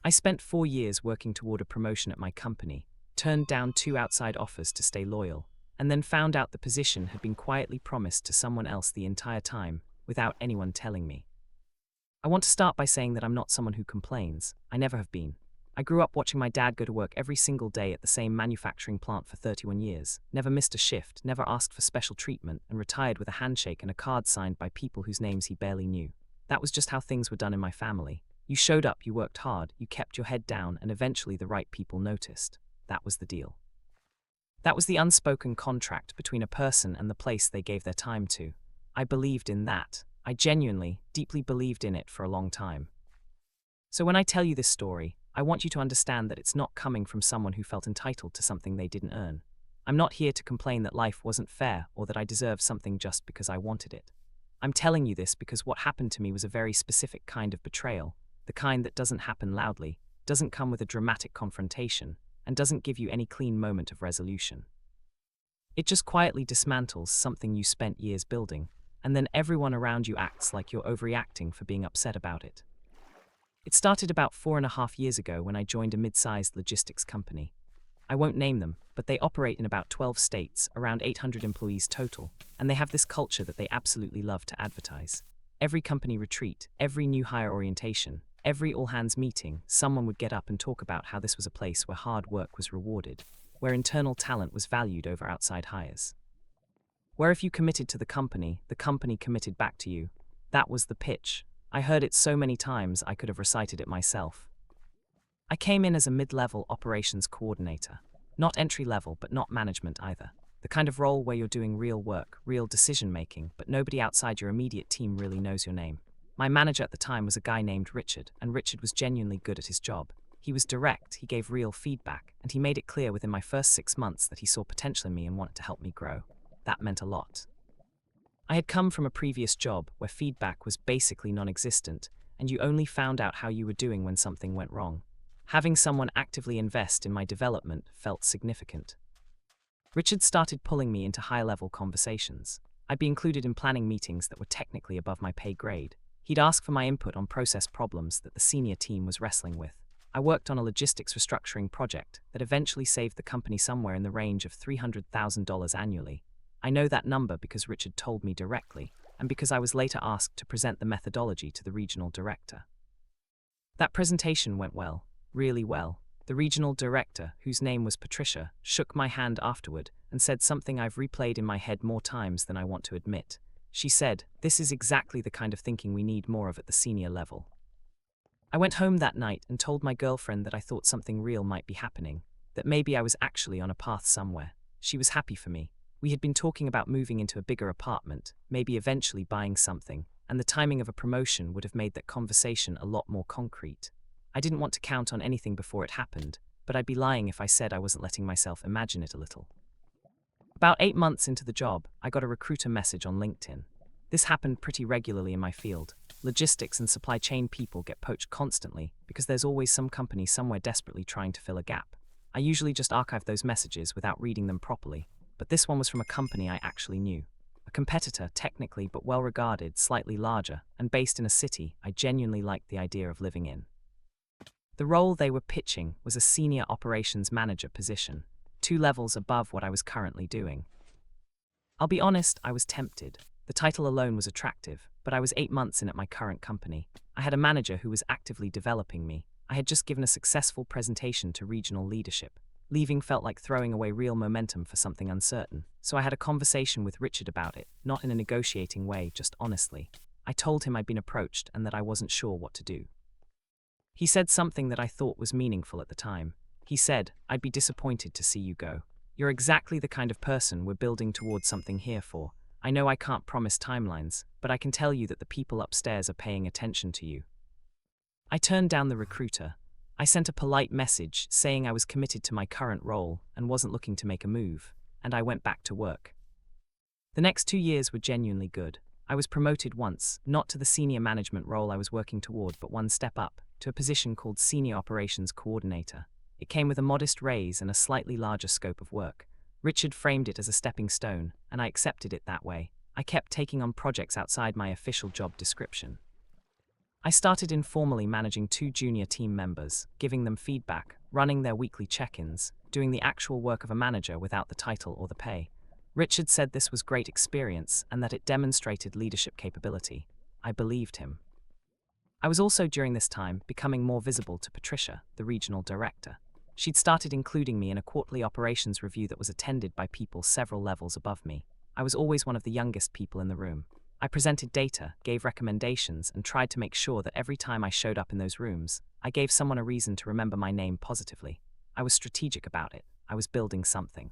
I spent 4 years working toward a promotion at my company, turned down 2 outside offers to stay loyal, and then found out the position had been quietly promised to someone else the entire time, without anyone telling me. I want to start by saying that I'm not someone who complains. I never have been. I grew up watching my dad go to work every single day at the same manufacturing plant for 31 years, never missed a shift, never asked for special treatment, and retired with a handshake and a card signed by people whose names he barely knew. That was just how things were done in my family. You showed up, you worked hard, you kept your head down, and eventually the right people noticed. That was the deal. That was the unspoken contract between a person and the place they gave their time to. I believed in that. I genuinely, deeply believed in it for a long time. So when I tell you this story, I want you to understand that it's not coming from someone who felt entitled to something they didn't earn. I'm not here to complain that life wasn't fair or that I deserved something just because I wanted it. I'm telling you this because what happened to me was a very specific kind of betrayal, the kind that doesn't happen loudly, doesn't come with a dramatic confrontation, and doesn't give you any clean moment of resolution. It just quietly dismantles something you spent years building, and then everyone around you acts like you're overreacting for being upset about it. It started about 4.5 years ago when I joined a mid-sized logistics company. I won't name them, but they operate in about 12 states, around 800 employees total, and they have this culture that they absolutely love to advertise. Every company retreat, every new hire orientation, every all-hands meeting, someone would get up and talk about how this was a place where hard work was rewarded, where internal talent was valued over outside hires. Where if you committed to the company committed back to you. That was the pitch. I heard it so many times I could have recited it myself. I came in as a mid-level operations coordinator. Not entry-level, but not management either. The kind of role where you're doing real work, real decision-making, but nobody outside your immediate team really knows your name. My manager at the time was a guy named Richard, and Richard was genuinely good at his job. He was direct, he gave real feedback, and he made it clear within my first 6 months that he saw potential in me and wanted to help me grow. That meant a lot. I had come from a previous job where feedback was basically non-existent, and you only found out how you were doing when something went wrong. Having someone actively invest in my development felt significant. Richard started pulling me into high-level conversations. I'd be included in planning meetings that were technically above my pay grade. He'd ask for my input on process problems that the senior team was wrestling with. I worked on a logistics restructuring project that eventually saved the company somewhere in the range of $300,000 annually. I know that number because Richard told me directly, and because I was later asked to present the methodology to the regional director. That presentation went well, really well. The regional director, whose name was Patricia, shook my hand afterward and said something I've replayed in my head more times than I want to admit. She said, "This is exactly the kind of thinking we need more of at the senior level." I went home that night and told my girlfriend that I thought something real might be happening, that maybe I was actually on a path somewhere. She was happy for me. We had been talking about moving into a bigger apartment, maybe eventually buying something, and the timing of a promotion would have made that conversation a lot more concrete. I didn't want to count on anything before it happened, but I'd be lying if I said I wasn't letting myself imagine it a little. About 8 months into the job, I got a recruiter message on LinkedIn. This happened pretty regularly in my field. Logistics and supply chain people get poached constantly because there's always some company somewhere desperately trying to fill a gap. I usually just archive those messages without reading them properly, but this one was from a company I actually knew. A competitor, technically but well-regarded, slightly larger, and based in a city I genuinely liked the idea of living in. The role they were pitching was a senior operations manager position, 2 levels above what I was currently doing. I'll be honest, I was tempted. The title alone was attractive, but I was 8 months in at my current company. I had a manager who was actively developing me. I had just given a successful presentation to regional leadership. Leaving felt like throwing away real momentum for something uncertain, so I had a conversation with Richard about it, not in a negotiating way, just honestly. I told him I'd been approached and that I wasn't sure what to do. He said something that I thought was meaningful at the time. He said, "I'd be disappointed to see you go. You're exactly the kind of person we're building towards something here for. I know I can't promise timelines, but I can tell you that the people upstairs are paying attention to you." I turned down the recruiter. I sent a polite message saying I was committed to my current role and wasn't looking to make a move, and I went back to work. The next 2 years were genuinely good. I was promoted once, not to the senior management role I was working toward, but one step up, to a position called Senior Operations Coordinator. It came with a modest raise and a slightly larger scope of work. Richard framed it as a stepping stone, and I accepted it that way. I kept taking on projects outside my official job description. I started informally managing 2 junior team members, giving them feedback, running their weekly check-ins, doing the actual work of a manager without the title or the pay. Richard said this was great experience and that it demonstrated leadership capability. I believed him. I was also during this time becoming more visible to Patricia, the regional director. She'd started including me in a quarterly operations review that was attended by people several levels above me. I was always one of the youngest people in the room. I presented data, gave recommendations, and tried to make sure that every time I showed up in those rooms, I gave someone a reason to remember my name positively. I was strategic about it. I was building something.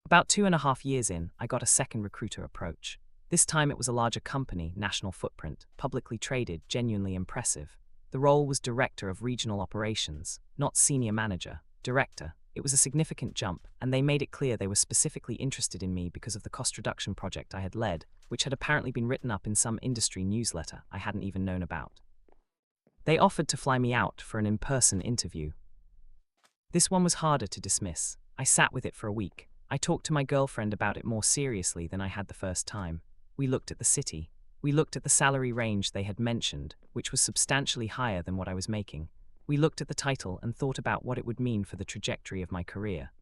About 2.5 years in, I got a second recruiter approach. This time it was a larger company, national footprint, publicly traded, genuinely impressive. The role was Director of Regional Operations, not Senior Manager, Director. It was a significant jump, and they made it clear they were specifically interested in me because of the cost reduction project I had led, which had apparently been written up in some industry newsletter I hadn't even known about. They offered to fly me out for an in-person interview. This one was harder to dismiss. I sat with it for a week. I talked to my girlfriend about it more seriously than I had the first time. We looked at the city. We looked at the salary range they had mentioned, which was substantially higher than what I was making. We looked at the title and thought about what it would mean for the trajectory of my career.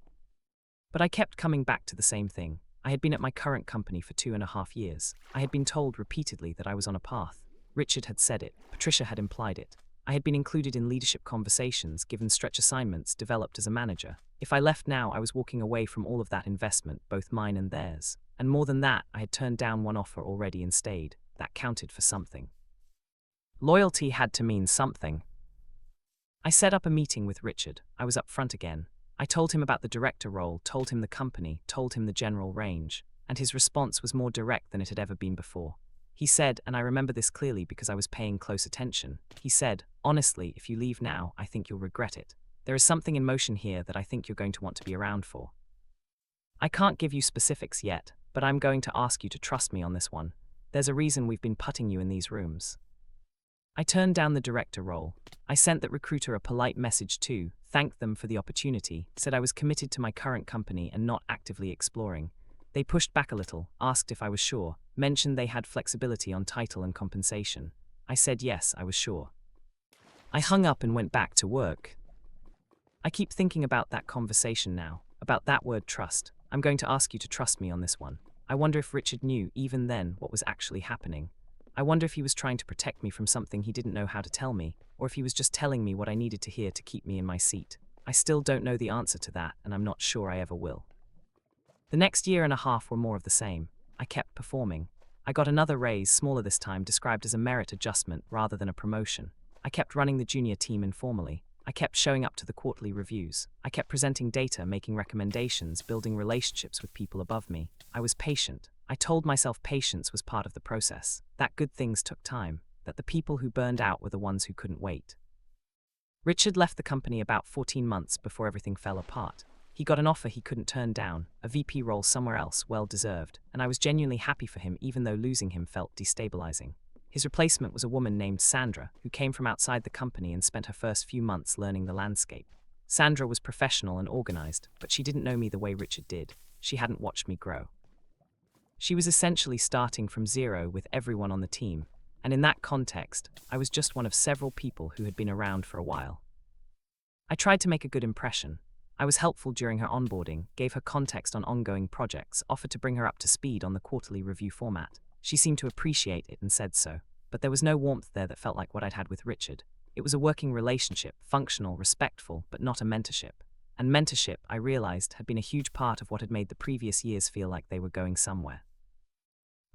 But I kept coming back to the same thing. I had been at my current company for 2.5 years. I had been told repeatedly that I was on a path. Richard had said it. Patricia had implied it. I had been included in leadership conversations, given stretch assignments, developed as a manager. If I left now, I was walking away from all of that investment, both mine and theirs. And more than that, I had turned down one offer already and stayed. That counted for something. Loyalty had to mean something. I set up a meeting with Richard. I was up front again. I told him about the director role, told him the company, told him the general range, and his response was more direct than it had ever been before. He said, and I remember this clearly because I was paying close attention, he said, "Honestly, if you leave now, I think you'll regret it. There is something in motion here that I think you're going to want to be around for. I can't give you specifics yet, but I'm going to ask you to trust me on this one. There's a reason we've been putting you in these rooms." I turned down the director role. I sent that recruiter a polite message too, thanked them for the opportunity, said I was committed to my current company and not actively exploring. They pushed back a little, asked if I was sure, mentioned they had flexibility on title and compensation. I said yes, I was sure. I hung up and went back to work. I keep thinking about that conversation now, about that word trust. I'm going to ask you to trust me on this one. I wonder if Richard knew, even then, what was actually happening. I wonder if he was trying to protect me from something he didn't know how to tell me, or if he was just telling me what I needed to hear to keep me in my seat. I still don't know the answer to that, and I'm not sure I ever will. The next 1.5 years were more of the same. I kept performing. I got another raise, smaller this time, described as a merit adjustment rather than a promotion. I kept running the junior team informally. I kept showing up to the quarterly reviews. I kept presenting data, making recommendations, building relationships with people above me. I was patient. I told myself patience was part of the process, that good things took time, that the people who burned out were the ones who couldn't wait. Richard left the company about 14 months before everything fell apart. He got an offer he couldn't turn down, a VP role somewhere else, well-deserved, and I was genuinely happy for him even though losing him felt destabilizing. His replacement was a woman named Sandra, who came from outside the company and spent her first few months learning the landscape. Sandra was professional and organized, but she didn't know me the way Richard did. She hadn't watched me grow. She was essentially starting from zero with everyone on the team, and in that context, I was just one of several people who had been around for a while. I tried to make a good impression. I was helpful during her onboarding, gave her context on ongoing projects, offered to bring her up to speed on the quarterly review format. She seemed to appreciate it and said so, but there was no warmth there that felt like what I'd had with Richard. It was a working relationship, functional, respectful, but not a mentorship. And mentorship, I realized, had been a huge part of what had made the previous years feel like they were going somewhere.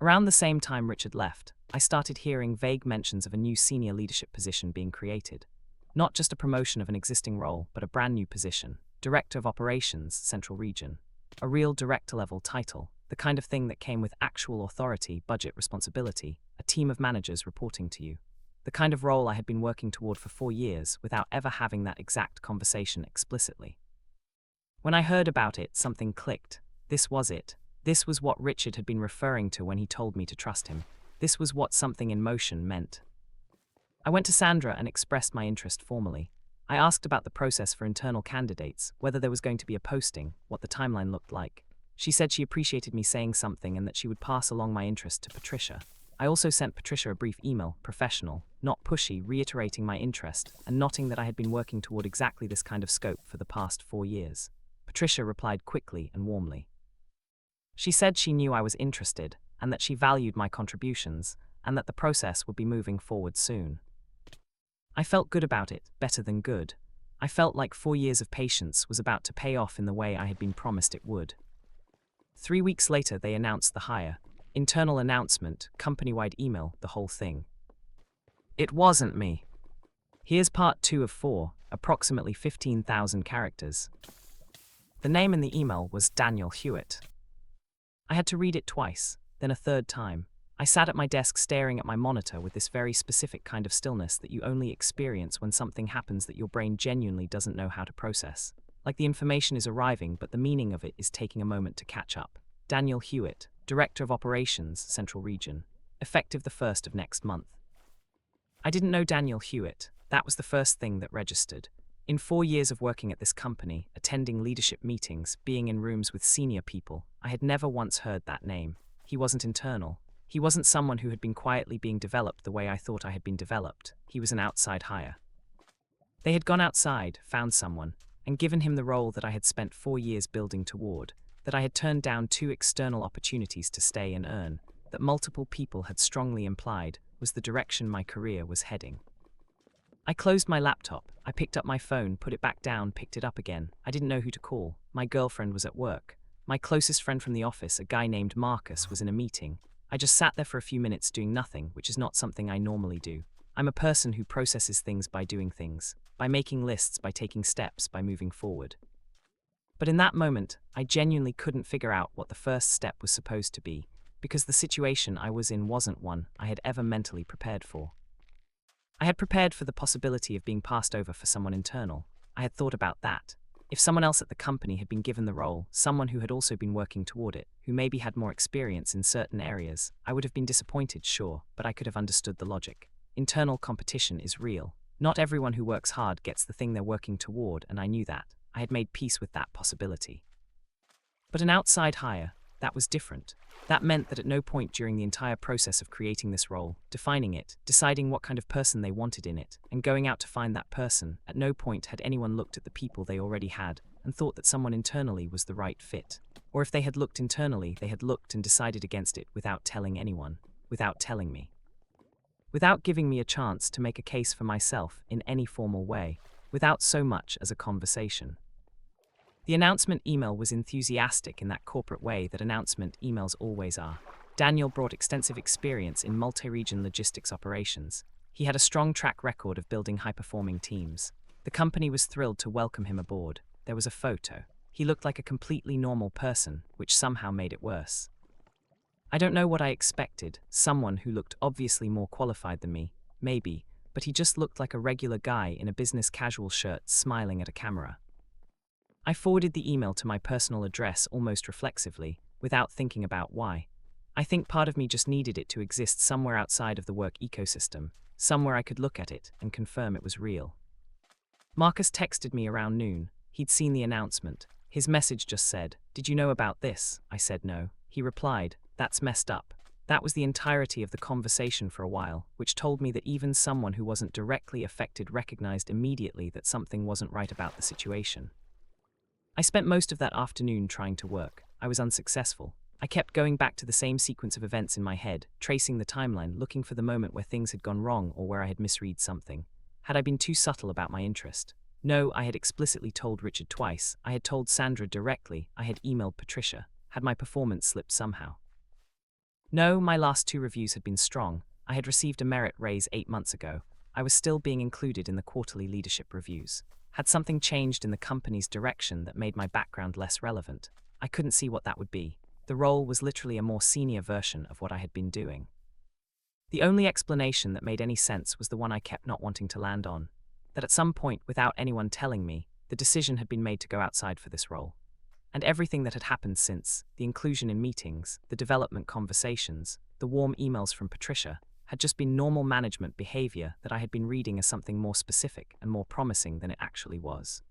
Around the same time Richard left, I started hearing vague mentions of a new senior leadership position being created. Not just a promotion of an existing role, but a brand new position. Director of Operations, Central Region. A real director-level title, the kind of thing that came with actual authority, budget responsibility, a team of managers reporting to you. The kind of role I had been working toward for 4 years without ever having that exact conversation explicitly. When I heard about it, something clicked. This was it. This was what Richard had been referring to when he told me to trust him. This was what something in motion meant. I went to Sandra and expressed my interest formally. I asked about the process for internal candidates, whether there was going to be a posting, what the timeline looked like. She said she appreciated me saying something and that she would pass along my interest to Patricia. I also sent Patricia a brief email, professional, not pushy, reiterating my interest and noting that I had been working toward exactly this kind of scope for the past 4 years. Patricia replied quickly and warmly. She said she knew I was interested and that she valued my contributions and that the process would be moving forward soon. I felt good about it, better than good. I felt like 4 years of patience was about to pay off in the way I had been promised it would. 3 weeks later, they announced the hire. Internal announcement, company-wide email, the whole thing. It wasn't me. Here's part 2 of 4, approximately 15,000 characters. The name in the email was Daniel Hewitt. I had to read it twice, then a third time. I sat at my desk staring at my monitor with this very specific kind of stillness that you only experience when something happens that your brain genuinely doesn't know how to process. Like the information is arriving, but the meaning of it is taking a moment to catch up. Daniel Hewitt, Director of Operations, Central Region. Effective the 1st of next month. I didn't know Daniel Hewitt. That was the first thing that registered. In 4 years of working at this company, attending leadership meetings, being in rooms with senior people, I had never once heard that name. He wasn't internal. He wasn't someone who had been quietly being developed the way I thought I had been developed. He was an outside hire. They had gone outside, found someone, and given him the role that I had spent 4 years building toward, that I had turned down 2 external opportunities to stay and earn, that multiple people had strongly implied was the direction my career was heading. I closed my laptop. I picked up my phone, put it back down, picked it up again. I didn't know who to call. My girlfriend was at work. My closest friend from the office, a guy named Marcus, was in a meeting. I just sat there for a few minutes doing nothing, which is not something I normally do. I'm a person who processes things by doing things, by making lists, by taking steps, by moving forward. But in that moment, I genuinely couldn't figure out what the first step was supposed to be, because the situation I was in wasn't one I had ever mentally prepared for. I had prepared for the possibility of being passed over for someone internal. I had thought about that. If someone else at the company had been given the role, someone who had also been working toward it, who maybe had more experience in certain areas, I would have been disappointed, sure, but I could have understood the logic. Internal competition is real. Not everyone who works hard gets the thing they're working toward, and I knew that. I had made peace with that possibility. But an outside hire, that was different. That meant that at no point during the entire process of creating this role, defining it, deciding what kind of person they wanted in it, and going out to find that person, at no point had anyone looked at the people they already had and thought that someone internally was the right fit. Or if they had looked internally, they had looked and decided against it without telling anyone, without telling me. Without giving me a chance to make a case for myself in any formal way, without so much as a conversation. The announcement email was enthusiastic in that corporate way that announcement emails always are. Daniel brought extensive experience in multi-region logistics operations. He had a strong track record of building high-performing teams. The company was thrilled to welcome him aboard. There was a photo. He looked like a completely normal person, which somehow made it worse. I don't know what I expected, someone who looked obviously more qualified than me, maybe, but he just looked like a regular guy in a business casual shirt smiling at a camera. I forwarded the email to my personal address almost reflexively, without thinking about why. I think part of me just needed it to exist somewhere outside of the work ecosystem, somewhere I could look at it and confirm it was real. Marcus texted me around noon. He'd seen the announcement. His message just said, "Did you know about this?" I said no. He replied, "That's messed up." That was the entirety of the conversation for a while, which told me that even someone who wasn't directly affected recognized immediately that something wasn't right about the situation. I spent most of that afternoon trying to work. I was unsuccessful. I kept going back to the same sequence of events in my head, tracing the timeline, looking for the moment where things had gone wrong or where I had misread something. Had I been too subtle about my interest? No, I had explicitly told Richard twice. I had told Sandra directly. I had emailed Patricia. Had my performance slipped somehow? No, my last 2 reviews had been strong. I had received a merit raise 8 months ago. I was still being included in the quarterly leadership reviews. Had something changed in the company's direction that made my background less relevant? I couldn't see what that would be. The role was literally a more senior version of what I had been doing. The only explanation that made any sense was the one I kept not wanting to land on. That at some point, without anyone telling me, the decision had been made to go outside for this role. And everything that had happened since, the inclusion in meetings, the development conversations, the warm emails from Patricia, had just been normal management behavior that I had been reading as something more specific and more promising than it actually was.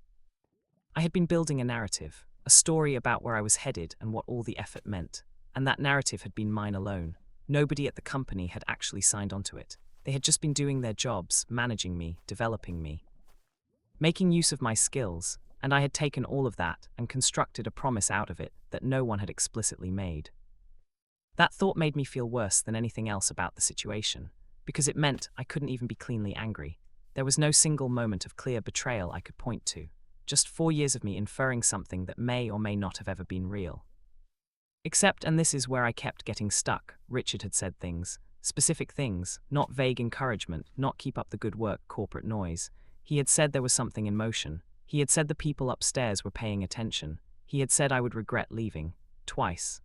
I had been building a narrative, a story about where I was headed and what all the effort meant, and that narrative had been mine alone. Nobody at the company had actually signed onto it. They had just been doing their jobs, managing me, developing me, making use of my skills, and I had taken all of that and constructed a promise out of it that no one had explicitly made. That thought made me feel worse than anything else about the situation, because it meant I couldn't even be cleanly angry. There was no single moment of clear betrayal I could point to, just 4 years of me inferring something that may or may not have ever been real. Except, and this is where I kept getting stuck, Richard had said things, specific things, not vague encouragement, not keep up the good work corporate noise. He had said there was something in motion. He had said the people upstairs were paying attention. He had said I would regret leaving. Twice.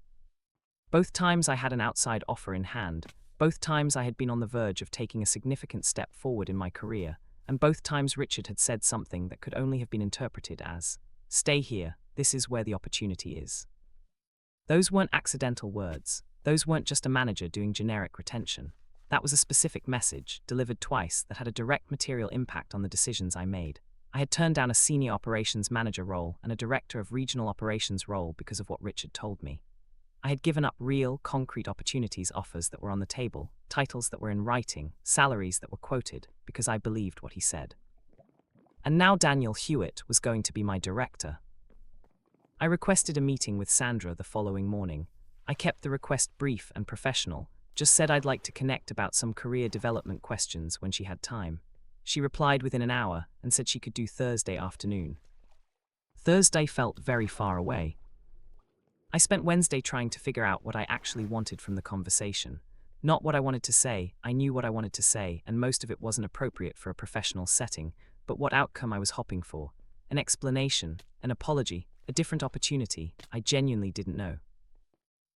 Both times I had an outside offer in hand. Both times I had been on the verge of taking a significant step forward in my career. And both times Richard had said something that could only have been interpreted as, "Stay here, this is where the opportunity is." Those weren't accidental words. Those weren't just a manager doing generic retention. That was a specific message, delivered twice, that had a direct material impact on the decisions I made. I had turned down a senior operations manager role and a director of regional operations role because of what Richard told me. I had given up real, concrete opportunities offers that were on the table, titles that were in writing, salaries that were quoted, because I believed what he said. And now Daniel Hewitt was going to be my director. I requested a meeting with Sandra the following morning. I kept the request brief and professional, just said I'd like to connect about some career development questions when she had time. She replied within an hour and said she could do Thursday afternoon. Thursday felt very far away. I spent Wednesday trying to figure out what I actually wanted from the conversation. Not what I wanted to say, I knew what I wanted to say, and most of it wasn't appropriate for a professional setting, but what outcome I was hoping for. An explanation, an apology, a different opportunity, I genuinely didn't know.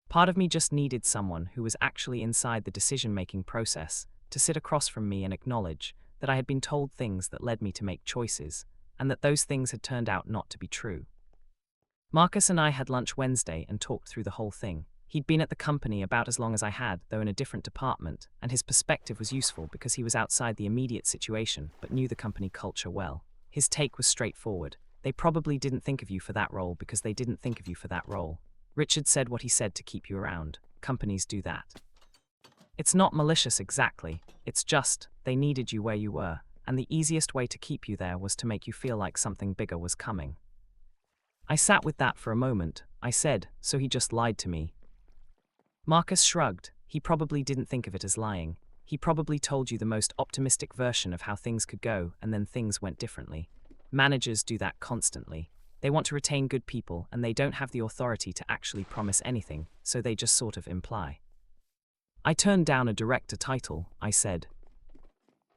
Part of me just needed someone who was actually inside the decision-making process to sit across from me and acknowledge that I had been told things that led me to make choices, and that those things had turned out not to be true. Marcus and I had lunch Wednesday and talked through the whole thing. He'd been at the company about as long as I had, though in a different department, and his perspective was useful because he was outside the immediate situation but knew the company culture well. His take was straightforward. They probably didn't think of you for that role because they didn't think of you for that role. Richard said what he said to keep you around. Companies do that. It's not malicious exactly, it's just, they needed you where you were, and the easiest way to keep you there was to make you feel like something bigger was coming. I sat with that for a moment. I said, so he just lied to me. Marcus shrugged. He probably didn't think of it as lying. He probably told you the most optimistic version of how things could go, and then things went differently. Managers do that constantly. They want to retain good people, and they don't have the authority to actually promise anything, so they just sort of imply. I turned down a director title, I said.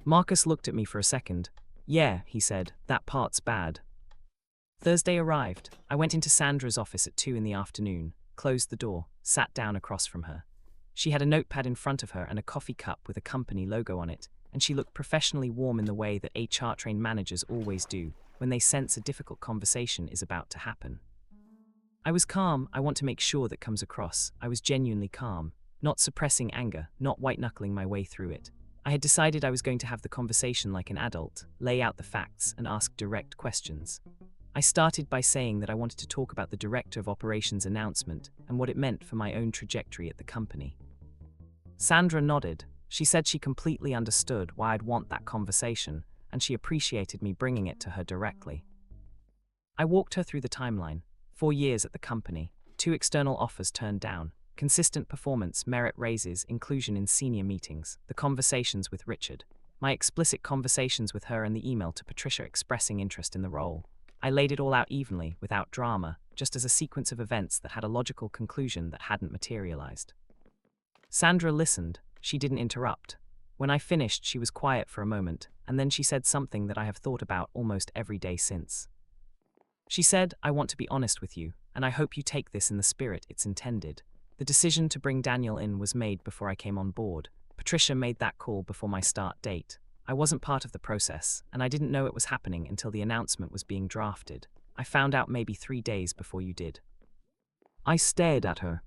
Marcus looked at me for a second. Yeah, he said, that part's bad. Thursday arrived. I went into Sandra's office at 2 in the afternoon, closed the door, sat down across from her. She had a notepad in front of her and a coffee cup with a company logo on it, and she looked professionally warm in the way that HR-trained managers always do when they sense a difficult conversation is about to happen. I was calm. I want to make sure that comes across. I was genuinely calm, not suppressing anger, not white-knuckling my way through it. I had decided I was going to have the conversation like an adult, lay out the facts, and ask direct questions. I started by saying that I wanted to talk about the Director of Operations announcement and what it meant for my own trajectory at the company. Sandra nodded. She said she completely understood why I'd want that conversation, and she appreciated me bringing it to her directly. I walked her through the timeline. 4 years at the company, 2 external offers turned down, consistent performance, merit raises, inclusion in senior meetings, the conversations with Richard, my explicit conversations with her and the email to Patricia expressing interest in the role. I laid it all out evenly, without drama, just as a sequence of events that had a logical conclusion that hadn't materialized. Sandra listened. She didn't interrupt. When I finished, she was quiet for a moment, and then she said something that I have thought about almost every day since. She said, I want to be honest with you, and I hope you take this in the spirit it's intended. The decision to bring Daniel in was made before I came on board. Patricia made that call before my start date. I wasn't part of the process, and I didn't know it was happening until the announcement was being drafted. I found out maybe 3 days before you did. I stared at her.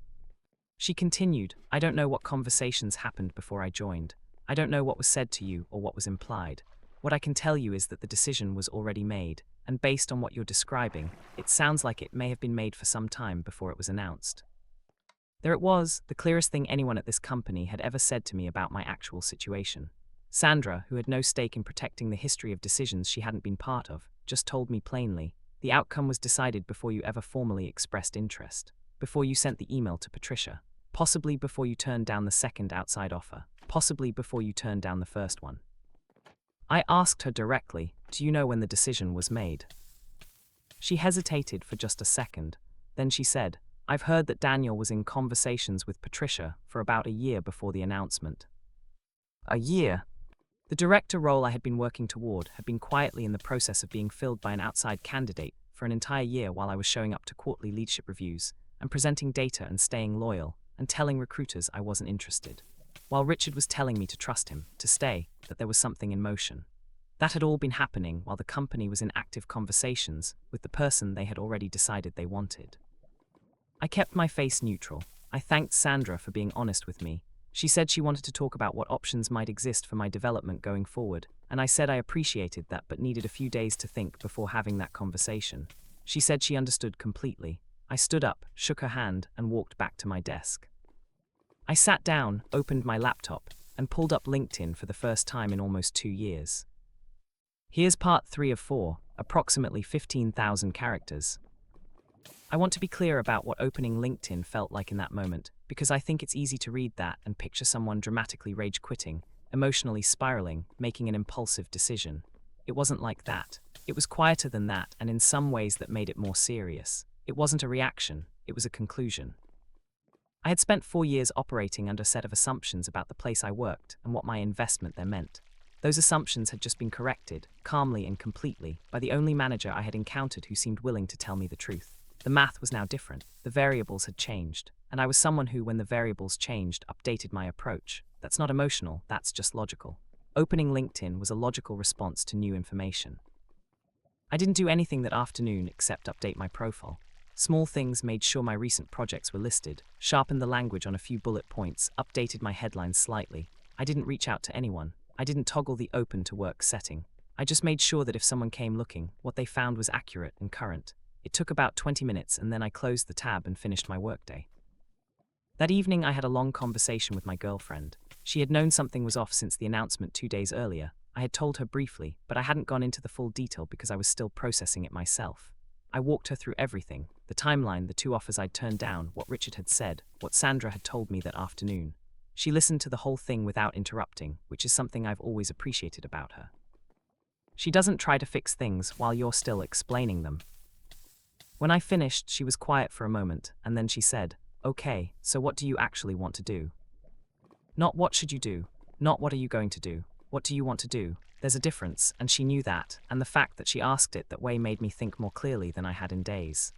She continued, I don't know what conversations happened before I joined. I don't know what was said to you or what was implied. What I can tell you is that the decision was already made, and based on what you're describing, it sounds like it may have been made for some time before it was announced. There it was, the clearest thing anyone at this company had ever said to me about my actual situation. Sandra, who had no stake in protecting the history of decisions she hadn't been part of, just told me plainly, the outcome was decided before you ever formally expressed interest, before you sent the email to Patricia, possibly before you turned down the second outside offer, possibly before you turned down the first one. I asked her directly, do you know when the decision was made? She hesitated for just a second, then she said, I've heard that Daniel was in conversations with Patricia for about a year before the announcement. A year? The director role I had been working toward had been quietly in the process of being filled by an outside candidate for an entire year while I was showing up to quarterly leadership reviews and presenting data and staying loyal and telling recruiters I wasn't interested, while Richard was telling me to trust him, to stay, that there was something in motion. That had all been happening while the company was in active conversations with the person they had already decided they wanted. I kept my face neutral. I thanked Sandra for being honest with me. She said she wanted to talk about what options might exist for my development going forward, and I said I appreciated that but needed a few days to think before having that conversation. She said she understood completely. I stood up, shook her hand, and walked back to my desk. I sat down, opened my laptop, and pulled up LinkedIn for the first time in almost 2 years. Here's part 3 of 4, approximately 15,000 characters. I want to be clear about what opening LinkedIn felt like in that moment, because I think it's easy to read that and picture someone dramatically rage quitting, emotionally spiraling, making an impulsive decision. It wasn't like that. It was quieter than that, and in some ways that made it more serious. It wasn't a reaction, it was a conclusion. I had spent 4 years operating under a set of assumptions about the place I worked and what my investment there meant. Those assumptions had just been corrected, calmly and completely, by the only manager I had encountered who seemed willing to tell me the truth. The math was now different, the variables had changed, and I was someone who, when the variables changed, updated my approach. That's not emotional, that's just logical. Opening LinkedIn was a logical response to new information. I didn't do anything that afternoon except update my profile. Small things made sure my recent projects were listed, sharpened the language on a few bullet points, updated my headlines slightly. I didn't reach out to anyone. I didn't toggle the open to work setting. I just made sure that if someone came looking, what they found was accurate and current. It took about 20 minutes and then I closed the tab and finished my workday. That evening I had a long conversation with my girlfriend. She had known something was off since the announcement 2 days earlier. I had told her briefly, but I hadn't gone into the full detail because I was still processing it myself. I walked her through everything, the timeline, the 2 offers I'd turned down, what Richard had said, what Sandra had told me that afternoon. She listened to the whole thing without interrupting, which is something I've always appreciated about her. She doesn't try to fix things while you're still explaining them. When I finished, she was quiet for a moment, and then she said, okay, so what do you actually want to do? Not what should you do, not what are you going to do, what do you want to do? There's a difference, and she knew that, and the fact that she asked it that way made me think more clearly than I had in days.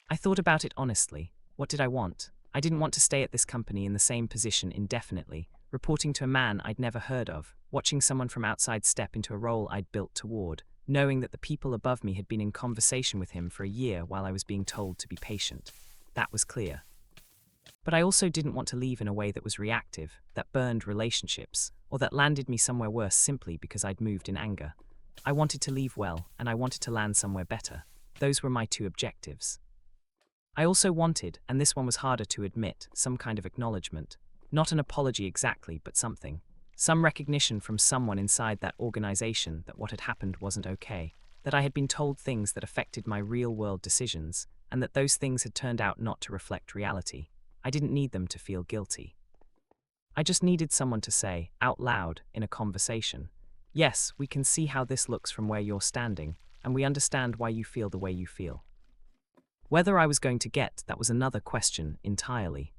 I thought about it honestly. What did I want? I didn't want to stay at this company in the same position indefinitely, reporting to a man I'd never heard of, watching someone from outside step into a role I'd built toward, knowing that the people above me had been in conversation with him for a year while I was being told to be patient. That was clear. But I also didn't want to leave in a way that was reactive, that burned relationships, or that landed me somewhere worse simply because I'd moved in anger. I wanted to leave well, and I wanted to land somewhere better. Those were my 2 objectives. I also wanted, and this one was harder to admit, some kind of acknowledgement. Not an apology exactly, but something. Some recognition from someone inside that organization that what had happened wasn't okay, that I had been told things that affected my real-world decisions, and that those things had turned out not to reflect reality. I didn't need them to feel guilty. I just needed someone to say, out loud, in a conversation, yes, we can see how this looks from where you're standing, and we understand why you feel the way you feel. Whether I was going to get that was another question entirely.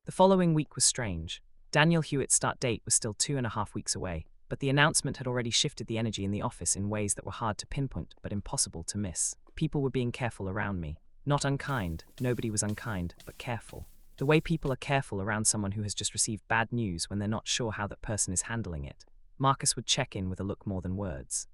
The following week was strange. Daniel Hewitt's start date was still 2.5 weeks away, but the announcement had already shifted the energy in the office in ways that were hard to pinpoint but impossible to miss. People were being careful around me. Not unkind, nobody was unkind, but careful. The way people are careful around someone who has just received bad news when they're not sure how that person is handling it. Marcus would check in with a look more than words.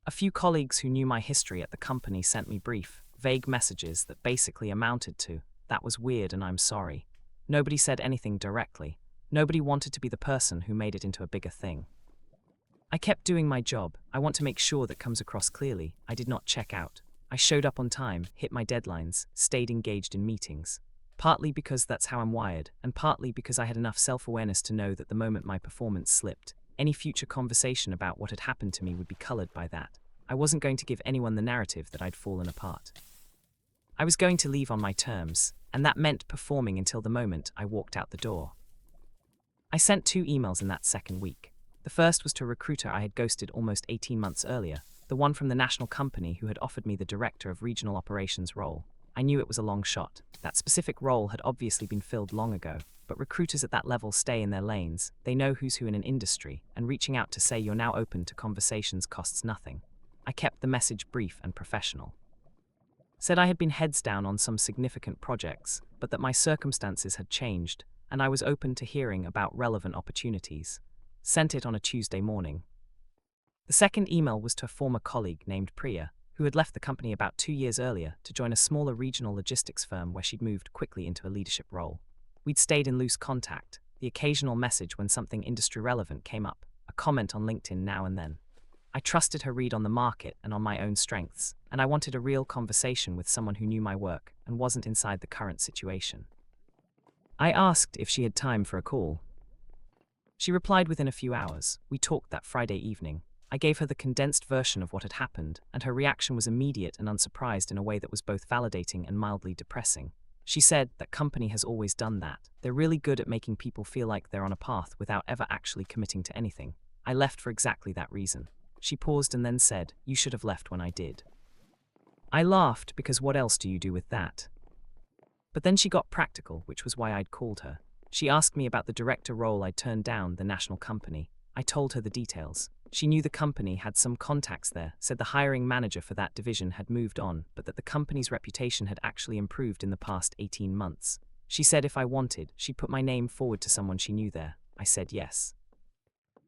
A few colleagues who knew my history at the company sent me brief, vague messages that basically amounted to, that was weird and I'm sorry. Nobody said anything directly. Nobody wanted to be the person who made it into a bigger thing. I kept doing my job. I want to make sure that comes across clearly. I did not check out. I showed up on time, hit my deadlines, stayed engaged in meetings. partly because that's how I'm wired, and partly because I had enough self-awareness to know that the moment my performance slipped, any future conversation about what had happened to me would be colored by that. I wasn't going to give anyone the narrative that I'd fallen apart. I was going to leave on my terms, and that meant performing until the moment I walked out the door. I sent 2 emails in that second week. The first was to a recruiter I had ghosted almost 18 months earlier, the one from the national company who had offered me the director of regional operations role. I knew it was a long shot. That specific role had obviously been filled long ago, but recruiters at that level stay in their lanes. They know who's who in an industry, and reaching out to say you're now open to conversations costs nothing. I kept the message brief and professional. Said I had been heads down on some significant projects, but that my circumstances had changed, and I was open to hearing about relevant opportunities. Sent it on a Tuesday morning. The second email was to a former colleague named Priya, who had left the company about 2 years earlier to join a smaller regional logistics firm where she'd moved quickly into a leadership role. We'd stayed in loose contact, the occasional message when something industry relevant came up, a comment on LinkedIn now and then. I trusted her read on the market and on my own strengths, and I wanted a real conversation with someone who knew my work and wasn't inside the current situation. I asked if she had time for a call. She replied within a few hours. We talked that Friday evening. I gave her the condensed version of what had happened, and her reaction was immediate and unsurprised in a way that was both validating and mildly depressing. She said that company has always done that. They're really good at making people feel like they're on a path without ever actually committing to anything. I left for exactly that reason. She paused and then said, "You should have left when I did." I laughed because what else do you do with that? But then she got practical, which was why I'd called her. She asked me about the director role I'd turned down, the national company. I told her the details. She knew the company had some contacts there, said the hiring manager for that division had moved on, but that the company's reputation had actually improved in the past 18 months. She said if I wanted, she'd put my name forward to someone she knew there. I said yes.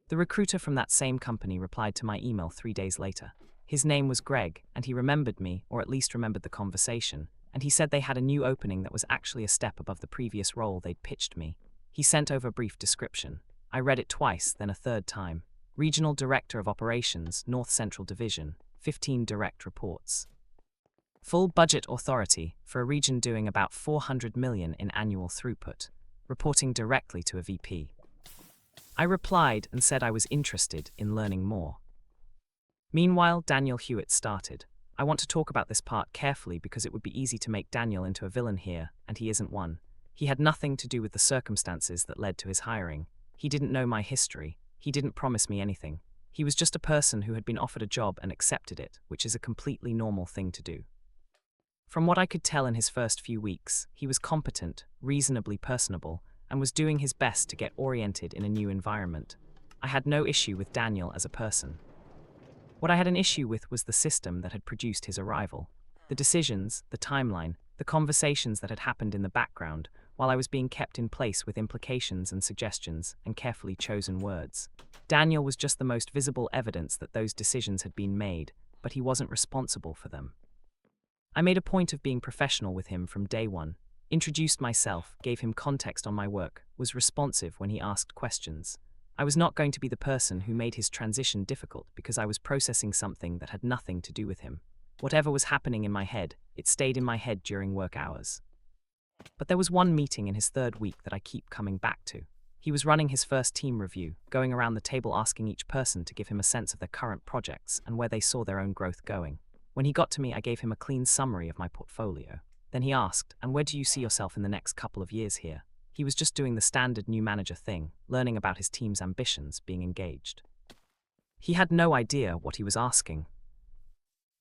The recruiter from that same company replied to my email 3 days later. His name was Greg, and he remembered me, or at least remembered the conversation, and he said they had a new opening that was actually a step above the previous role they'd pitched me. He sent over a brief description. I read it twice, then a third time. Regional Director of Operations, North Central Division, 15 direct reports. Full budget authority for a region doing about 400 million in annual throughput, reporting directly to a VP. I replied and said I was interested in learning more. Meanwhile, Daniel Hewitt started. I want to talk about this part carefully because it would be easy to make Daniel into a villain here, and he isn't one. He had nothing to do with the circumstances that led to his hiring. He didn't know my history. He didn't promise me anything. He was just a person who had been offered a job and accepted it, which is a completely normal thing to do. From what I could tell in his first few weeks, he was competent, reasonably personable, and was doing his best to get oriented in a new environment. I had no issue with Daniel as a person. What I had an issue with was the system that had produced his arrival. The decisions, the timeline, the conversations that had happened in the background, while I was being kept in place with implications and suggestions and carefully chosen words. Daniel was just the most visible evidence that those decisions had been made, but he wasn't responsible for them. I made a point of being professional with him from day one, introduced myself, gave him context on my work, was responsive when he asked questions. I was not going to be the person who made his transition difficult because I was processing something that had nothing to do with him. Whatever was happening in my head, it stayed in my head during work hours. But there was one meeting in his third week that I keep coming back to. He was running his first team review, going around the table asking each person to give him a sense of their current projects and where they saw their own growth going. When he got to me, I gave him a clean summary of my portfolio. Then he asked, "And where do you see yourself in the next couple of years here?" He was just doing the standard new manager thing, learning about his team's ambitions, being engaged. He had no idea what he was asking.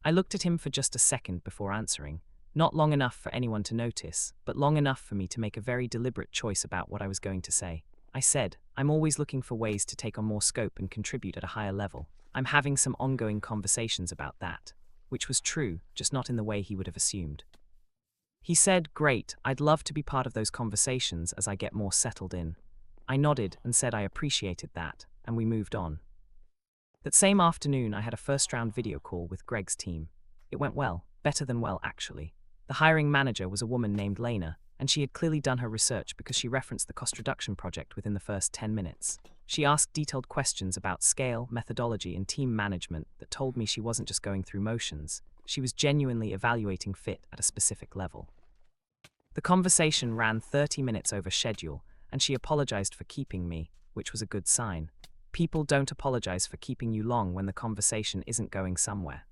I looked at him for just a second before answering. Not long enough for anyone to notice, but long enough for me to make a very deliberate choice about what I was going to say. I said, "I'm always looking for ways to take on more scope and contribute at a higher level. I'm having some ongoing conversations about that." Which was true, just not in the way he would have assumed. He said, "Great, I'd love to be part of those conversations as I get more settled in." I nodded and said I appreciated that, and we moved on. That same afternoon, I had a first-round video call with Greg's team. It went well, better than well, actually. The hiring manager was a woman named Lena, and she had clearly done her research because she referenced the cost reduction project within the first 10 minutes. She asked detailed questions about scale, methodology, and team management that told me she wasn't just going through motions. She was genuinely evaluating fit at a specific level. The conversation ran 30 minutes over schedule, and she apologized for keeping me, which was a good sign. People don't apologize for keeping you long when the conversation isn't going somewhere.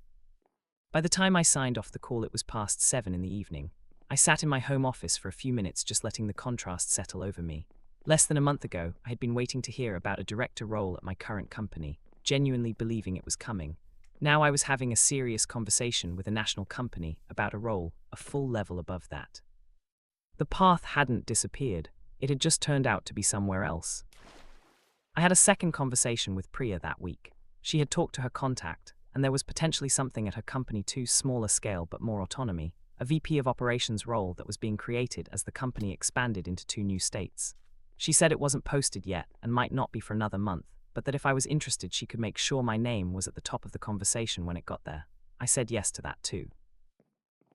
By the time I signed off the call, it was past 7 in the evening. I sat in my home office for a few minutes just letting the contrast settle over me. Less than a month ago, I had been waiting to hear about a director role at my current company, genuinely believing it was coming. Now I was having a serious conversation with a national company about a role a full level above that. The path hadn't disappeared, it had just turned out to be somewhere else. I had a second conversation with Priya that week. She had talked to her contact, and there was potentially something at her company too, smaller scale but more autonomy, a VP of operations role that was being created as the company expanded into 2 new states. She said it wasn't posted yet and might not be for another month, but that if I was interested she could make sure my name was at the top of the conversation when it got there. I said yes to that too.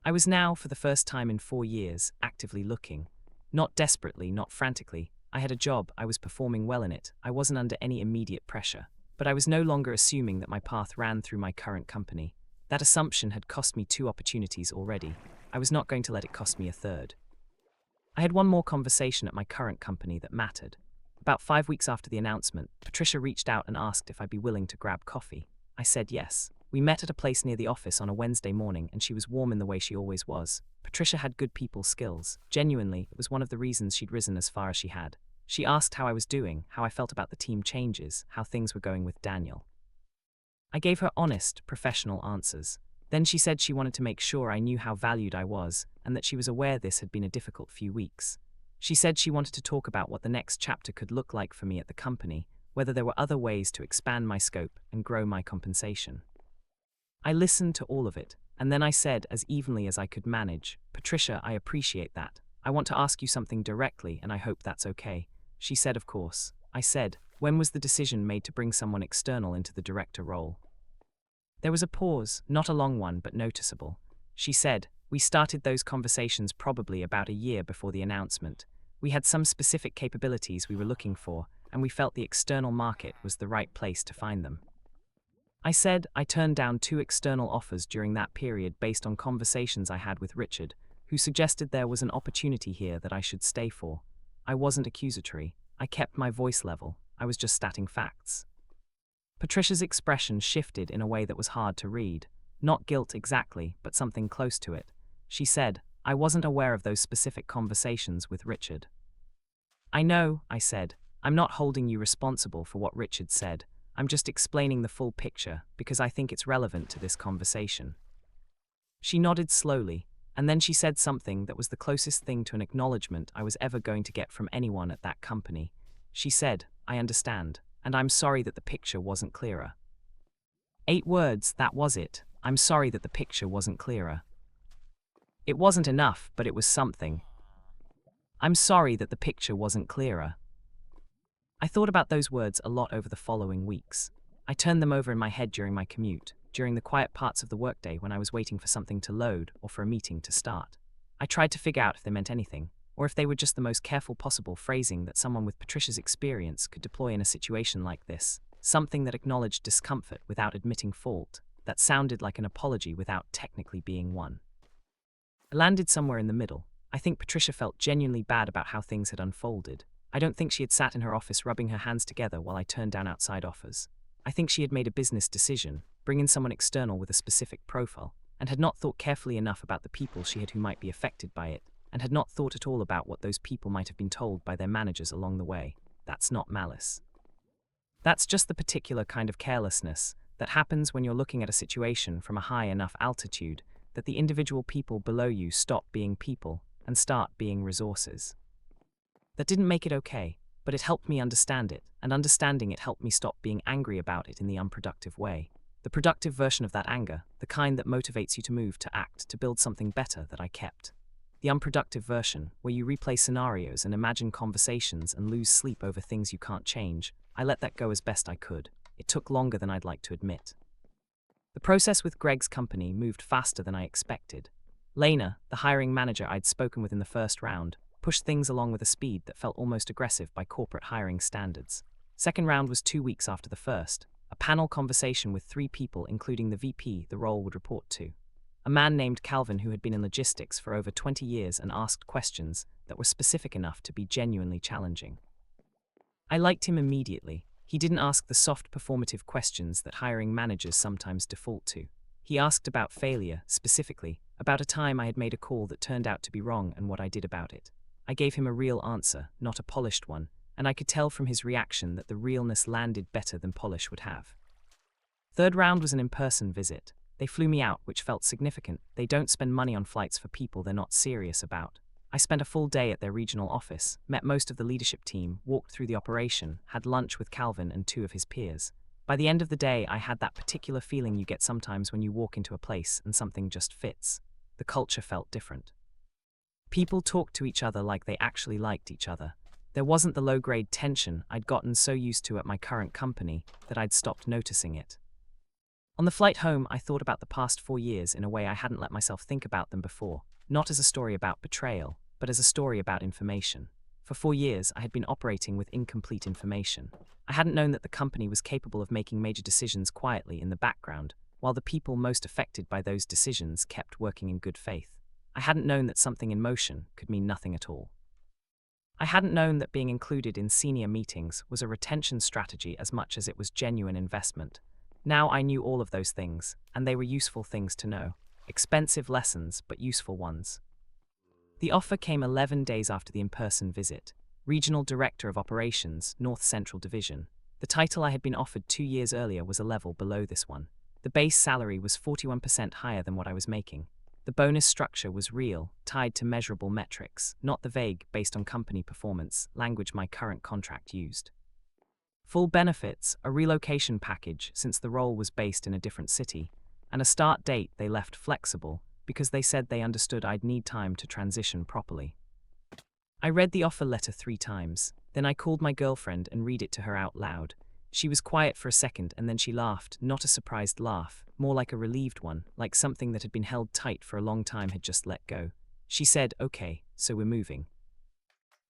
I was now, for the first time in 4 years, actively looking. Not desperately, not frantically. I had a job, I was performing well in it, I wasn't under any immediate pressure. But I was no longer assuming that my path ran through my current company. That assumption had cost me 2 opportunities already. I was not going to let it cost me a third. I had one more conversation at my current company that mattered. About 5 weeks after the announcement, Patricia reached out and asked if I'd be willing to grab coffee. I said yes. We met at a place near the office on a Wednesday morning, and she was warm in the way she always was. Patricia had good people skills. Genuinely, it was one of the reasons she'd risen as far as she had. She asked how I was doing, how I felt about the team changes, how things were going with Daniel. I gave her honest, professional answers. Then she said she wanted to make sure I knew how valued I was, and that she was aware this had been a difficult few weeks. She said she wanted to talk about what the next chapter could look like for me at the company, whether there were other ways to expand my scope and grow my compensation. I listened to all of it, and then I said, as evenly as I could manage, "Patricia, I appreciate that. I want to ask you something directly, and I hope that's okay." She said, "Of course." I said, "When was the decision made to bring someone external into the director role?" There was a pause, not a long one, but noticeable. She said, "We started those conversations probably about a year before the announcement. We had some specific capabilities we were looking for, and we felt the external market was the right place to find them." I said I turned down 2 external offers during that period based on conversations I had with Richard, who suggested there was an opportunity here that I should stay for. I wasn't accusatory. I kept my voice level. I was just stating facts. Patricia's expression shifted in a way that was hard to read. Not guilt exactly, but something close to it. She said, "I wasn't aware of those specific conversations with Richard." "I know," I said. "I'm not holding you responsible for what Richard said. I'm just explaining the full picture, because I think it's relevant to this conversation." She nodded slowly, and then she said something that was the closest thing to an acknowledgement I was ever going to get from anyone at that company. She said, "I understand, and I'm sorry that the picture wasn't clearer." 8 words, that was it. I'm sorry that the picture wasn't clearer. It wasn't enough, but it was something. I'm sorry that the picture wasn't clearer. I thought about those words a lot over the following weeks. I turned them over in my head during my commute, during the quiet parts of the workday when I was waiting for something to load or for a meeting to start. I tried to figure out if they meant anything, or if they were just the most careful possible phrasing that someone with Patricia's experience could deploy in a situation like this, something that acknowledged discomfort without admitting fault, that sounded like an apology without technically being one. I landed somewhere in the middle. I think Patricia felt genuinely bad about how things had unfolded. I don't think she had sat in her office rubbing her hands together while I turned down outside offers. I think she had made a business decision, bring in someone external with a specific profile, and had not thought carefully enough about the people she had who might be affected by it, and had not thought at all about what those people might have been told by their managers along the way. That's not malice. That's just the particular kind of carelessness that happens when you're looking at a situation from a high enough altitude that the individual people below you stop being people and start being resources. That didn't make it okay, but it helped me understand it, and understanding it helped me stop being angry about it in the unproductive way. The productive version of that anger, the kind that motivates you to move, to act, to build something better, that I kept. The unproductive version, where you replay scenarios and imagine conversations and lose sleep over things you can't change, I let that go as best I could. It took longer than I'd like to admit. The process with Greg's company moved faster than I expected. Lena, the hiring manager I'd spoken with in the first round, pushed things along with a speed that felt almost aggressive by corporate hiring standards. Second round was 2 weeks after the first, a panel conversation with 3 people including the VP the role would report to. a man named Calvin who had been in logistics for over 20 years and asked questions that were specific enough to be genuinely challenging. I liked him immediately. He didn't ask the soft performative questions that hiring managers sometimes default to. He asked about failure, specifically, about a time I had made a call that turned out to be wrong and what I did about it. I gave him a real answer, not a polished one, and I could tell from his reaction that the realness landed better than polish would have. Third round was an in-person visit. They flew me out, which felt significant. They don't spend money on flights for people they're not serious about. I spent a full day at their regional office, met most of the leadership team, walked through the operation, had lunch with Calvin and two of his peers. By the end of the day, I had that particular feeling you get sometimes when you walk into a place and something just fits. The culture felt different. People talked to each other like they actually liked each other. There wasn't the low-grade tension I'd gotten so used to at my current company that I'd stopped noticing it. On the flight home, I thought about the past 4 years in a way I hadn't let myself think about them before, not as a story about betrayal, but as a story about information. For 4 years, I had been operating with incomplete information. I hadn't known that the company was capable of making major decisions quietly in the background, while the people most affected by those decisions kept working in good faith. I hadn't known that something in motion could mean nothing at all. I hadn't known that being included in senior meetings was a retention strategy as much as it was genuine investment. Now I knew all of those things, and they were useful things to know. Expensive lessons, but useful ones. The offer came 11 days after the in-person visit. Regional Director of Operations, North Central Division. The title I had been offered 2 years earlier was a level below this one. The base salary was 41% higher than what I was making. The bonus structure was real, tied to measurable metrics, not the vague, based on company performance, language my current contract used. Full benefits, a relocation package since the role was based in a different city, and a start date they left flexible because they said they understood I'd need time to transition properly. I read the offer letter 3 times, then I called my girlfriend and read it to her out loud. She was quiet for a second and then she laughed, not a surprised laugh, more like a relieved one, like something that had been held tight for a long time had just let go. She said, "Okay, so we're moving."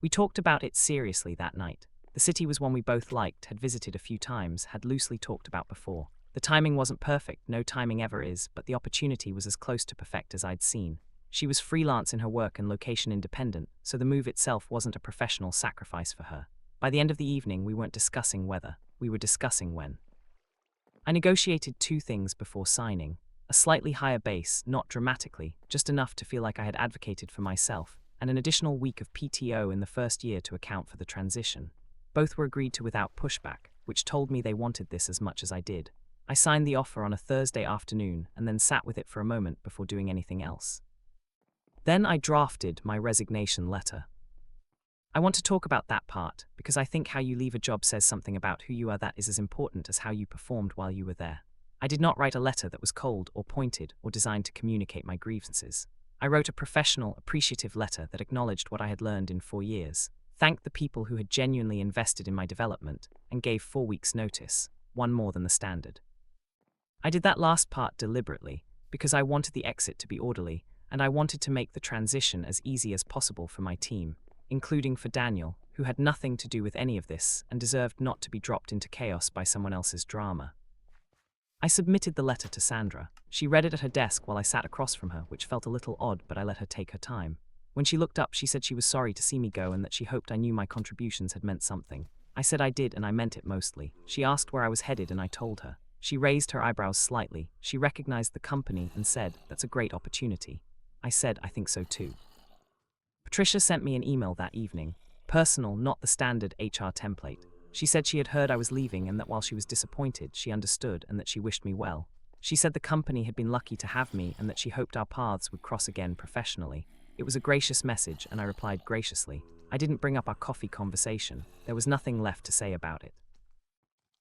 We talked about it seriously that night. The city was one we both liked, had visited a few times, had loosely talked about before. The timing wasn't perfect, no timing ever is, but the opportunity was as close to perfect as I'd seen. She was freelance in her work and location independent, so the move itself wasn't a professional sacrifice for her. By the end of the evening, we weren't discussing whether, we were discussing when. I negotiated 2 things before signing. A slightly higher base, not dramatically, just enough to feel like I had advocated for myself, and an additional week of PTO in the first year to account for the transition. Both were agreed to without pushback, which told me they wanted this as much as I did. I signed the offer on a Thursday afternoon and then sat with it for a moment before doing anything else. Then I drafted my resignation letter. I want to talk about that part, because I think how you leave a job says something about who you are that is as important as how you performed while you were there. I did not write a letter that was cold or pointed or designed to communicate my grievances. I wrote a professional, appreciative letter that acknowledged what I had learned in 4 years, thanked the people who had genuinely invested in my development, and gave 4 weeks' notice, one more than the standard. I did that last part deliberately, because I wanted the exit to be orderly, and I wanted to make the transition as easy as possible for my team, including for Daniel, who had nothing to do with any of this and deserved not to be dropped into chaos by someone else's drama. I submitted the letter to Sandra. She read it at her desk while I sat across from her, which felt a little odd, but I let her take her time. When she looked up, she said she was sorry to see me go and that she hoped I knew my contributions had meant something. I said I did, and I meant it mostly. She asked where I was headed, and I told her. She raised her eyebrows slightly. She recognized the company and said, "That's a great opportunity." I said, "I think so too." Patricia sent me an email that evening. Personal, not the standard HR template. She said she had heard I was leaving and that while she was disappointed, she understood and that she wished me well. She said the company had been lucky to have me and that she hoped our paths would cross again professionally. It was a gracious message, and I replied graciously. I didn't bring up our coffee conversation. There was nothing left to say about it.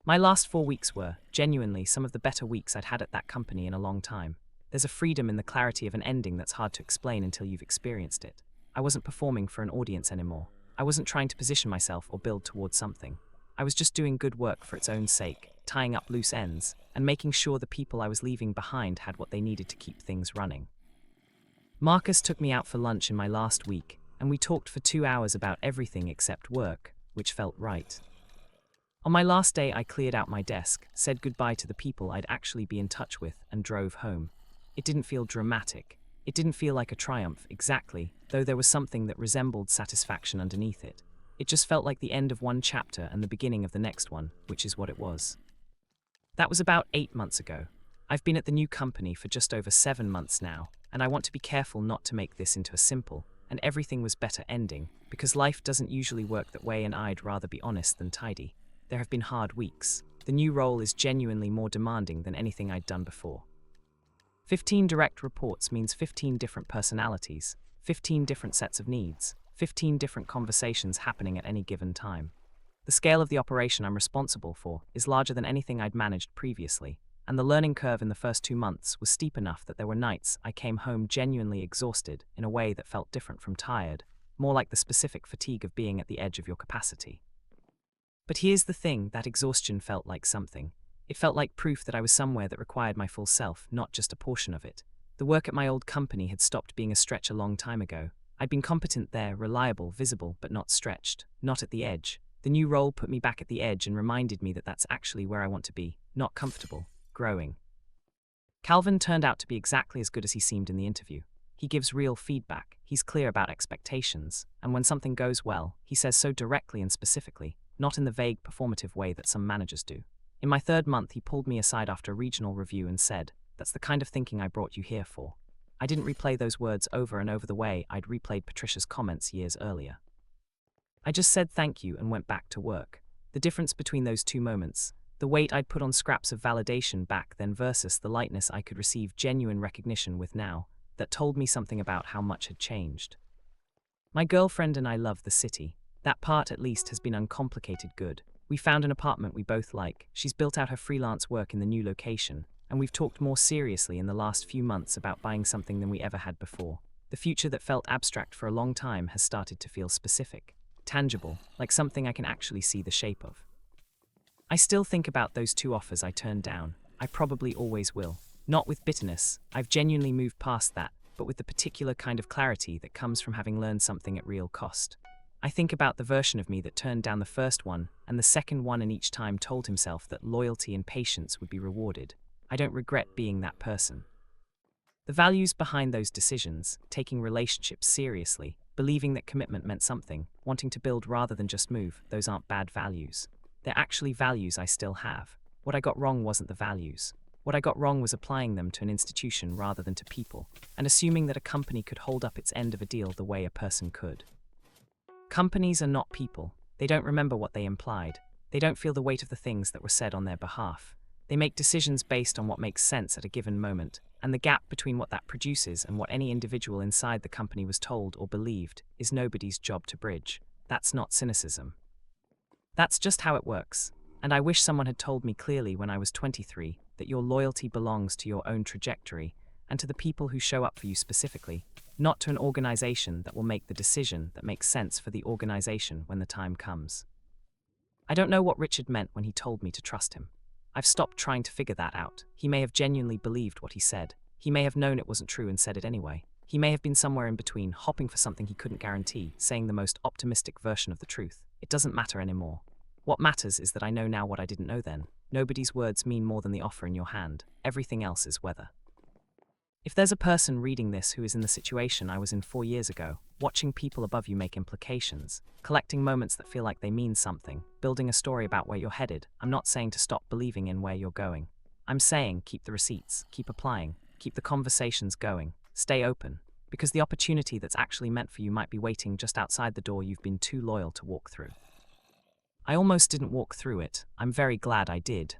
My last 4 weeks were, genuinely, some of the better weeks I'd had at that company in a long time. There's a freedom in the clarity of an ending that's hard to explain until you've experienced it. I wasn't performing for an audience anymore. I wasn't trying to position myself or build towards something. I was just doing good work for its own sake, tying up loose ends, and making sure the people I was leaving behind had what they needed to keep things running. Marcus took me out for lunch in my last week, and we talked for 2 hours about everything except work, which felt right. On my last day, I cleared out my desk, said goodbye to the people I'd actually be in touch with, and drove home. It didn't feel dramatic. It didn't feel like a triumph, exactly, though there was something that resembled satisfaction underneath it. It just felt like the end of one chapter and the beginning of the next one, which is what it was. That was about 8 months ago. I've been at the new company for just over 7 months now, and I want to be careful not to make this into a simple, and everything was better ending, because life doesn't usually work that way and I'd rather be honest than tidy. There have been hard weeks. The new role is genuinely more demanding than anything I'd done before. 15 direct reports means 15 different personalities, 15 different sets of needs, 15 different conversations happening at any given time. The scale of the operation I'm responsible for is larger than anything I'd managed previously, and the learning curve in the first 2 months was steep enough that there were nights I came home genuinely exhausted in a way that felt different from tired, more like the specific fatigue of being at the edge of your capacity. But here's the thing, that exhaustion felt like something. It felt like proof that I was somewhere that required my full self, not just a portion of it. The work at my old company had stopped being a stretch a long time ago. I'd been competent there, reliable, visible, but not stretched, not at the edge. The new role put me back at the edge and reminded me that that's actually where I want to be, not comfortable, growing. Calvin turned out to be exactly as good as he seemed in the interview. He gives real feedback, he's clear about expectations, and when something goes well, he says so directly and specifically, not in the vague performative way that some managers do. In my 3rd month, he pulled me aside after a regional review and said, "That's the kind of thinking I brought you here for." I didn't replay those words over and over the way I'd replayed Patricia's comments years earlier. I just said thank you and went back to work. The difference between those 2 moments, the weight I'd put on scraps of validation back then versus the lightness I could receive genuine recognition with now, that told me something about how much had changed. My girlfriend and I love the city. That part, at least, has been uncomplicated good. We found an apartment we both like, she's built out her freelance work in the new location, and we've talked more seriously in the last few months about buying something than we ever had before. The future that felt abstract for a long time has started to feel specific, tangible, like something I can actually see the shape of. I still think about those 2 offers I turned down. I probably always will. Not with bitterness, I've genuinely moved past that, but with the particular kind of clarity that comes from having learned something at real cost. I think about the version of me that turned down the first one and the second one, and each time told himself that loyalty and patience would be rewarded. I don't regret being that person. The values behind those decisions, taking relationships seriously, believing that commitment meant something, wanting to build rather than just move, those aren't bad values. They're actually values I still have. What I got wrong wasn't the values. What I got wrong was applying them to an institution rather than to people, and assuming that a company could hold up its end of a deal the way a person could. Companies are not people. They don't remember what they implied. They don't feel the weight of the things that were said on their behalf. They make decisions based on what makes sense at a given moment, and the gap between what that produces and what any individual inside the company was told or believed is nobody's job to bridge. That's not cynicism. That's just how it works, and I wish someone had told me clearly when I was 23 that your loyalty belongs to your own trajectory and to the people who show up for you specifically, not to an organization that will make the decision that makes sense for the organization when the time comes. I don't know what Richard meant when he told me to trust him. I've stopped trying to figure that out. He may have genuinely believed what he said. He may have known it wasn't true and said it anyway. He may have been somewhere in between, hopping for something he couldn't guarantee, saying the most optimistic version of the truth. It doesn't matter anymore. What matters is that I know now what I didn't know then. Nobody's words mean more than the offer in your hand. Everything else is weather. If there's a person reading this who is in the situation I was in 4 years ago, watching people above you make implications, collecting moments that feel like they mean something, building a story about where you're headed, I'm not saying to stop believing in where you're going. I'm saying keep the receipts, keep applying, keep the conversations going, stay open, because the opportunity that's actually meant for you might be waiting just outside the door you've been too loyal to walk through. I almost didn't walk through it. I'm very glad I did.